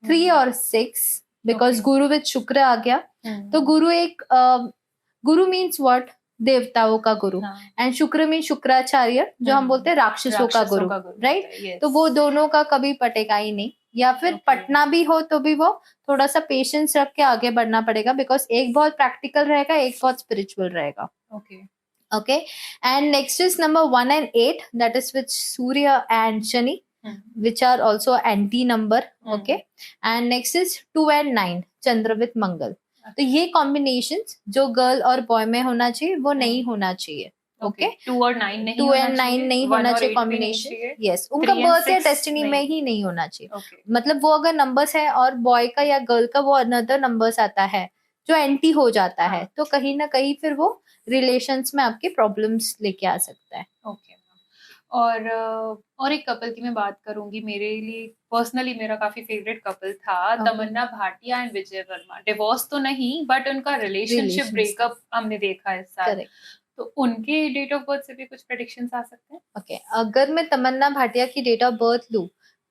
3 और 6, बिकॉज गुरु विथ शुक्र आ गया। तो गुरु एक गुरु मीन्स व्हाट, देवताओं का गुरु, एंड शुक्र मीन शुक्राचार्य जो हम बोलते हैं राक्षसों का गुरु, राइट। तो वो दोनों का कभी पटेगा ही नहीं, या फिर पटना भी हो तो भी वो थोड़ा सा पेशेंस रख के आगे बढ़ना पड़ेगा, बिकॉज एक बहुत प्रैक्टिकल रहेगा, एक बहुत स्पिरिचुअल रहेगा। Okay, and next is number 1 and 8, that is with Surya and Shani, which are also anti number. Okay, and next is 2 and 9, Chandra with Mangal. तो ये कॉम्बिनेशंस जो गर्ल और बॉय में होना चाहिए वो नहीं होना चाहिए। ओके, 2 और 9 नहीं होना चाहिए कॉम्बिनेशन। यस, उनका बर्थ या डेस्टिनी में ही नहीं होना चाहिए। मतलब वो अगर नंबर्स है और बॉय का या गर्ल का वो अनदर नंबर्स आता है जो एंटी हो जाता है, तो कहीं ना कहीं फिर वो रिलेशंस में आपके प्रॉब्लम्स लेके आ सकता है। ओके, और एक कपल की मैं बात करूंगी, मेरे लिए पर्सनली मेरा काफी फेवरेट कपल था, तमन्ना भाटिया एंड विजय वर्मा। डिवोर्स तो नहीं, बट उनका रिलेशनशिप ब्रेकअप हमने देखा इस साल। तो उनके डेट ऑफ बर्थ से भी कुछ प्रेडिक्शंस आ सकते हैं? ओके, अगर मैं तमन्ना भाटिया की डेट ऑफ बर्थ लूं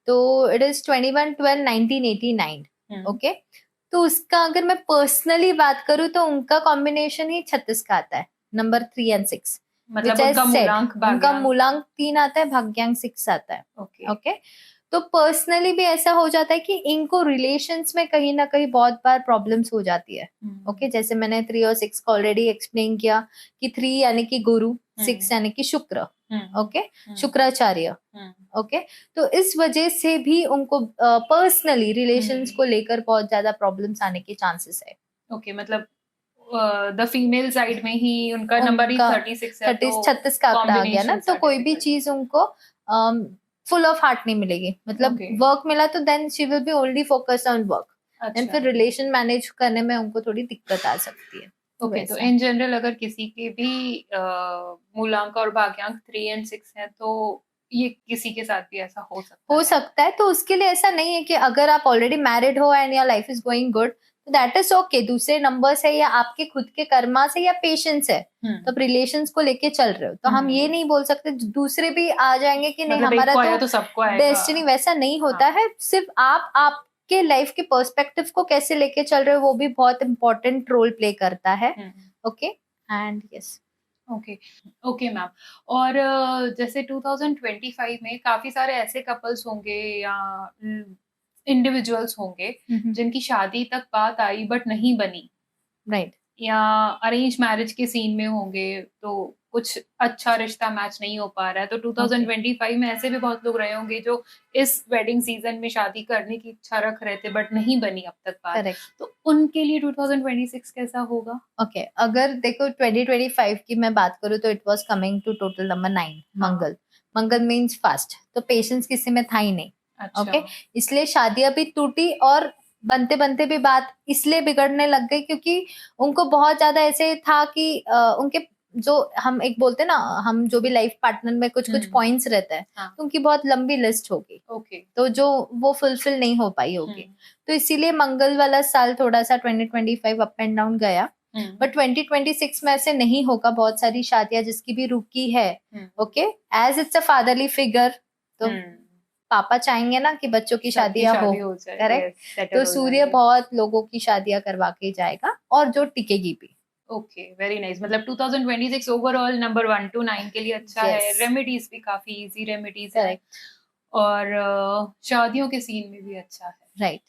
तो इट इज 21/12/1989। ओके, तो उसका अगर मैं पर्सनली बात करूं तो उनका कॉम्बिनेशन ही 36 का आता है, नंबर 3 and 6। मतलब उनका मूलांक 3 आता है, भाग्यांक 6 आता है। ओके, तो पर्सनली भी ऐसा हो जाता है कि इनको रिलेशंस में कहीं ना कहीं बहुत बार प्रॉब्लम्स हो जाती है। ओके, जैसे मैंने 3 और 6 को ऑलरेडी एक्सप्लेन किया कि 3 यानी कि गुरु, 6 यानी कि शुक्र। ओके, शुक्राचार्य। ओके, तो इस वजह से भी उनको पर्सनली रिलेशंस को लेकर बहुत ज्यादा प्रॉब्लम्स आने के चांसेस है। ओके, मतलब द फीमेल साइड में ही उनका नंबर ही 36 है, 36 का आंकड़ा आ गया ना, तो कोई भी चीज उनको फुल ऑफ हार्ट नहीं मिलेगी। मतलब वर्क मिला तो then she will be only focused on work, then फिर रिलेशन मैनेज करने में उनको थोड़ी दिक्कत आ सकती है। ओके, तो इन जनरल अगर किसी के भी मूलांक और भाग्यांक 3 and 6 है तो ये किसी के साथ भी ऐसा हो सकता है। तो उसके लिए ऐसा नहीं है कि अगर आप ऑलरेडी मैरिड हो and your life is going good तो दैट इज ओके। दूसरे नंबर्स है या आपके खुद के कर्मा से या पेशेंस है, तो रिलेशंस को लेके चल रहे हो, तो हम ये नहीं बोल सकते दूसरे भी आ जाएंगे कि नहीं हमारा तो सबको डेस्टिनी। वैसा नहीं होता है। सिर्फ आपके लाइफ के पर्सपेक्टिव को कैसे लेके चल रहे हो वो भी बहुत इंपॉर्टेंट रोल प्ले करता है। Okay, and yes, okay ma'am. और जैसे 2025 में काफी सारे ऐसे कपल्स होंगे या इंडिविजुअल्स होंगे जिनकी शादी तक बात आई बट नहीं बनी, राइट, या अरेंज मैरिज के सीन में होंगे तो कुछ अच्छा रिश्ता मैच नहीं हो पा रहा है। तो 2025 में ऐसे भी बहुत लोग रहे होंगे जो इस वेडिंग सीजन में शादी करने की इच्छा रख रहे थे बट नहीं बनी अब तक बात। तो उनके लिए 2026 कैसा होगा? ओके, अगर देखो 2025 की मैं बात करूँ तो it was coming to total number 9, Mangal. Mangal means fast, तो पेशेंस किसी में था ही नहीं। ओके, इसलिए शादियां भी टूटी और बनते बनते भी बात इसलिए बिगड़ने लग गई क्योंकि उनको बहुत ज्यादा ऐसे था कि उनके जो हम एक बोलते हैं ना, हम जो भी लाइफ पार्टनर में कुछ कुछ पॉइंट्स रहता है, हाँ. तो उनकी बहुत लंबी लिस्ट होगी, ओके. तो जो वो फुलफिल नहीं हो पाई होगी। तो इसीलिए मंगल वाला साल थोड़ा सा 2025 अप एंड डाउन गया, बट 2026 में ऐसे नहीं होगा। बहुत सारी शादियां जिसकी भी रुकी है, okay, as it's a fatherly figure, तो पापा चाहेंगे ना कि बच्चों की शादियां हो, करेक्ट, तो सूर्य बहुत लोगों की शादियां करवा के जाएगा, और जो टिकेगी भी। Okay, very nice. मतलब 2026 ओवरऑल नंबर 1 to 9 के लिए अच्छा है। रेमेडीज भी काफी इजी रेमेडीज है, और शादियों के सीन में भी अच्छा है। Right,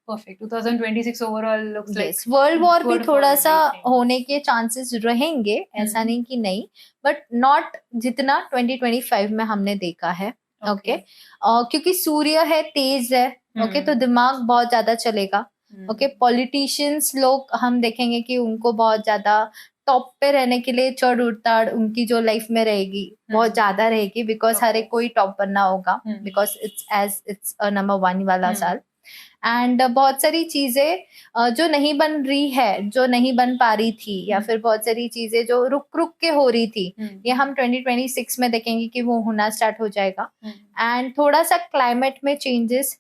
perfect. 2026 overall looks like world war भी थोड़ा सा होने के चांसेस रहेंगे, ऐसा नहीं कि नहीं, बट नॉट जितना 2025 में हमने देखा है। ओके, क्योंकि सूर्य है, तेज है, ओके, तो दिमाग बहुत ज्यादा चलेगा। ओके, पॉलिटिशियंस लोग हम देखेंगे कि उनको बहुत ज्यादा टॉप पे रहने के लिए चढ़ उतार उनकी जो लाइफ में रहेगी बहुत ज्यादा रहेगी, बिकॉज हर एक कोई टॉप बनना होगा, बिकॉज इट्स नंबर 1 वाला साल। एंड बहुत सारी चीजें जो नहीं बन रही है, जो नहीं बन पा रही थी, या फिर बहुत सारी चीजें जो रुक रुक के हो रही थी, ये हम 2026 में देखेंगे कि वो होना स्टार्ट हो जाएगा। एंड थोड़ा सा क्लाइमेट में changes,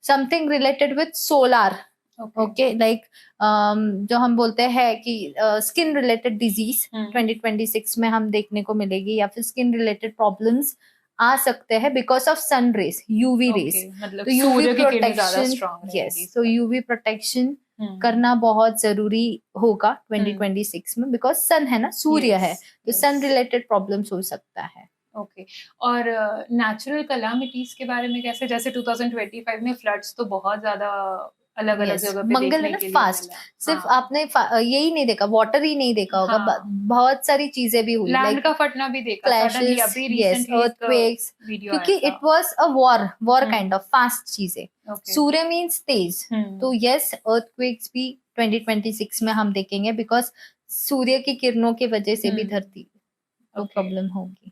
something related with solar, okay, like जो हम बोलते हैं कि स्किन रिलेटेड डिजीज 2026 में हम देखने को मिलेगी, या फिर स्किन रिलेटेड प्रॉब्लम्स आ सकते हैं because of sun rays, UV rays. तो यूवी प्रोटेक्शन, यस, तो यूवी प्रोटेक्शन करना बहुत जरूरी होगा 2026 में, बिकॉज सन है ना, सूर्य है, तो सन रिलेटेड प्रॉब्लम्स हो सकता है। ओके, और नेचुरल कलामिटीज के बारे में कैसे? जैसे 2025 में फ्लड्स तो बहुत ज्यादा अलग अलग जगह पे मंगल देखने है ना के लिए फास्ट, सिर्फ आपने यही नहीं देखा, वाटर ही नहीं देखा होगा, बहुत सारी चीजें भी हुई, लैंड का फटना भी देखा, क्लैशेस, यस, अर्थक्वेक्स, क्योंकि it was a war kind of fast चीजें। सूर्य मीन्स तेज, तो यस, अर्थक्वेक्स भी 2026 में हम देखेंगे, बिकॉज सूर्य की किरणों की वजह से भी धरती को प्रॉब्लम होगी।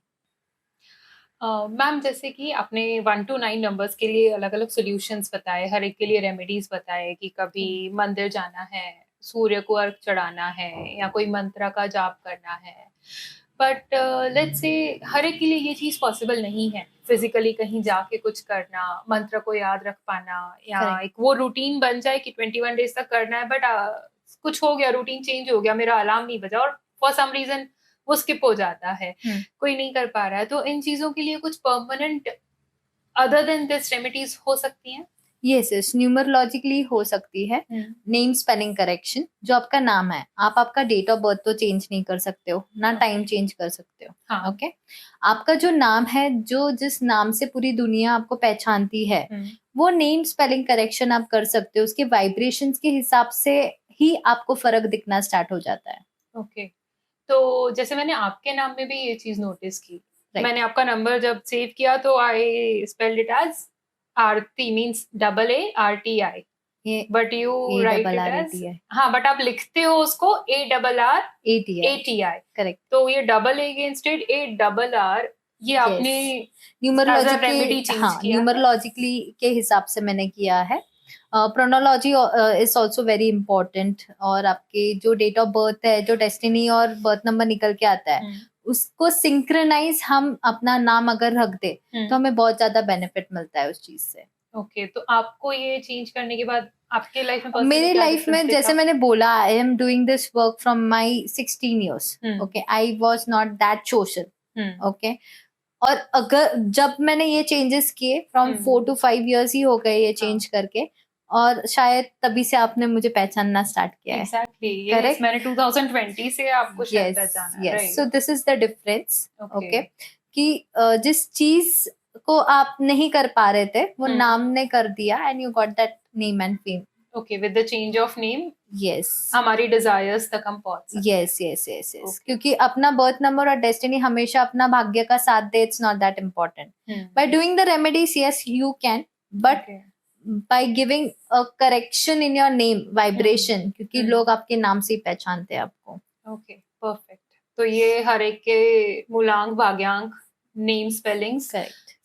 मैम, जैसे कि आपने 1 to 9 नंबर्स के लिए अलग अलग सोल्यूशंस बताए, हर एक के लिए रेमेडीज बताए कि कभी मंदिर जाना है, सूर्य को अर्घ चढ़ाना है, या कोई मंत्र का जाप करना है, बट लेट्स से हर एक के लिए ये चीज पॉसिबल नहीं है, फिजिकली कहीं जाके कुछ करना, मंत्र को याद रख पाना, या एक वो रूटीन बन जाए कि 21 डेज तक करना है, बट कुछ हो गया, रूटीन चेंज हो गया, मेरा अलार्म नहीं बजा, और फॉर सम रीजन वो स्किप हो जाता है, कोई नहीं कर पा रहा है, तो इन चीजों के लिए कुछ permanent other than this remedies हो सकती हैं? यस, न्यूमरोलॉजिकली हो सकती है। नेम स्पेलिंग करेक्शन, जो आपका नाम है, आप आपका डेट ऑफ बर्थ तो चेंज नहीं कर सकते हो ना, टाइम चेंज कर सकते हो, ओके, आपका जो नाम है, जो जिस नाम से पूरी दुनिया आपको पहचानती है, वो नेम स्पेलिंग करेक्शन आप कर सकते हो, उसके वाइब्रेशंस के हिसाब से ही आपको फर्क दिखना स्टार्ट हो जाता है। ओके, तो जैसे मैंने आपके नाम में भी ये चीज नोटिस की, मैंने आपका नंबर जब सेव किया तो I spelled it as Aarti, means AARTI, but you write it as, हाँ, बट आप लिखते हो उसको ARRATI, करेक्ट, तो ये डबल ए के इंस्टेड ARR, ये आपने न्यूमरोलॉजिकली के हिसाब से मैंने किया है। प्रोनोलॉजी इज ऑल्सो वेरी इंपॉर्टेंट, और आपके जो डेट ऑफ बर्थ है, जो डेस्टिनी और बर्थ नंबर निकल के आता है, उसको सिंक्रोनाइज हम अपना नाम अगर रख दे तो हमें बहुत ज्यादा बेनिफिट मिलता है उस चीज से। ओके, तो आपको ये चेंज करने के बाद आपके लाइफ में, मेरे लाइफ में, जैसे मैंने बोला, I am doing this work from my 16 years, okay, I was not that social, okay, और अगर जब मैंने ये चेंजेस किए, फ्रॉम 4 to 5 years ही हो गए ये चेंज करके, और शायद तभी से आपने मुझे पहचानना स्टार्ट किया है। Exactly, yes, मैंने 2020 से आपको शायद पहचाना, right? So this is the difference, okay, कि जिस चीज को आप नहीं कर पा रहे थे, वो नाम ने कर दिया, and you got that name and fame. Okay, with the change of name, yes, हमारी desires तक हम पहुंच सकते हैं। yes, okay. क्योंकि अपना बर्थ नंबर और डेस्टिनी हमेशा अपना भाग्य का साथ दे, it's not that important. By doing the remedies, yes, you can, but by giving a correction in your name, vibration, क्योंकि लोग आपके नाम से ही पहचानते हैं आपको। Okay, perfect. तो ये हर एक के मूलांक, भाग्यांक, नेम स्पेलिंग्स,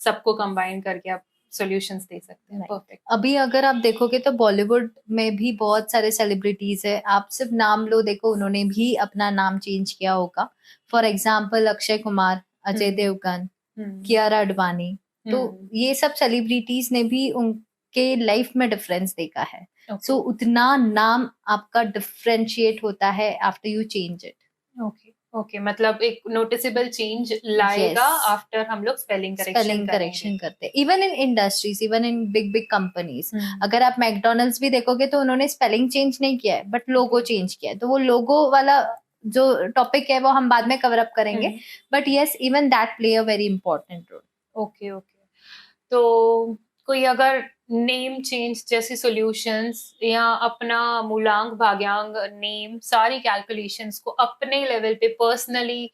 सबको कंबाइन करके आप सॉल्यूशंस दे सकते हैं. Right. परफेक्ट. अभी अगर आप देखोगे तो बॉलीवुड में भी बहुत सारे सेलिब्रिटीज है, आप सिर्फ नाम लो, देखो उन्होंने भी अपना नाम चेंज किया होगा. For example Akshay Kumar, Ajay Devgan, Kiara Advani. तो ये सब सेलिब्रिटीज ने भी उनके लाइफ में डिफरेंस देखा है. सो उतना नाम आपका डिफरेंशिएट होता है after you change it. Okay okay, मतलब एक नोटिसेबल चेंज लाएगा आफ्टर हम लोग स्पेलिंग करेक्शन करते. Even in industries, even in big big companies, अगर आप मैकडोनल्ड्स भी देखोगे तो उन्होंने स्पेलिंग चेंज नहीं किया है, बट लोगो चेंज किया है. तो वो लोगो वाला जो टॉपिक है वो हम बाद में कवर अप करेंगे. But yes, even that play a very important role. Okay okay. तो कोई अगर नेम चेंज जैसी सॉल्यूशंस या अपना मूलांक भाग्यांक नेम सारी कैलकुलेशंस को अपने लेवल पे पर्सनली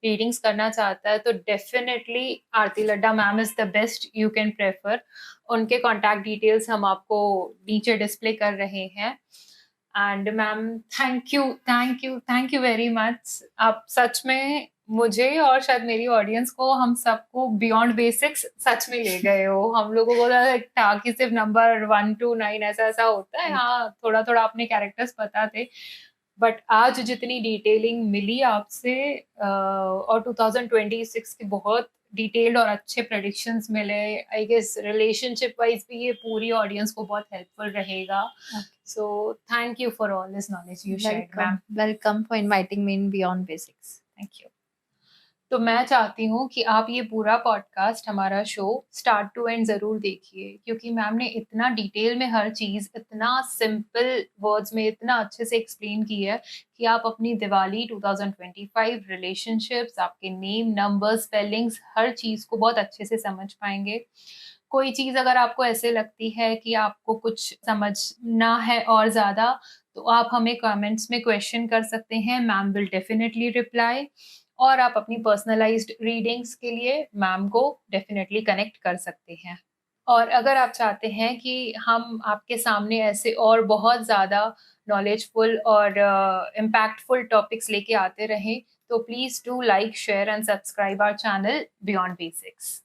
रीडिंग्स करना चाहता है तो definitely Aarti Ladda ma'am is the best you can prefer. उनके कॉन्टैक्ट डिटेल्स हम आपको नीचे डिस्प्ले कर रहे हैं. And ma'am thank you very much. आप सच में मुझे और शायद मेरी ऑडियंस को, हम सबको बियॉन्ड बेसिक्स सच में ले गए हो. हम लोगों को था कि सिर्फ नंबर 1 to 9 ऐसा ऐसा होता है. हाँ, थोड़ा थोड़ा अपने कैरेक्टर्स पता थे, बट आज जितनी डिटेलिंग मिली आपसे और 2026 के बहुत डिटेल्ड और अच्छे प्रेडिक्शंस मिले, आई गेस रिलेशनशिप वाइज भी ये पूरी ऑडियंस को बहुत हेल्पफुल रहेगा. So thank you for all this knowledge you shared ma'am. Welcome for inviting me in beyond basics. Thank you. तो मैं चाहती हूँ कि आप ये पूरा पॉडकास्ट, हमारा शो स्टार्ट टू एंड ज़रूर देखिए, क्योंकि मैम ने इतना डिटेल में हर चीज़ इतना सिंपल वर्ड्स में इतना अच्छे से एक्सप्लेन की है कि आप अपनी दिवाली 2025 रिलेशनशिप्स, आपके नेम, नंबर्स, स्पेलिंग्स, हर चीज़ को बहुत अच्छे से समझ पाएंगे. कोई चीज़ अगर आपको ऐसे लगती है कि आपको कुछ समझना है और ज़्यादा, तो आप हमें कमेंट्स में क्वेश्चन कर सकते हैं. Ma'am will definitely reply. और आप अपनी पर्सनलाइज्ड रीडिंग्स के लिए मैम को डेफिनेटली कनेक्ट कर सकते हैं. और अगर आप चाहते हैं कि हम आपके सामने ऐसे और बहुत ज़्यादा नॉलेजफुल और इम्पैक्टफुल टॉपिक्स लेके आते रहें, तो please do like, share and subscribe our channel beyond basics.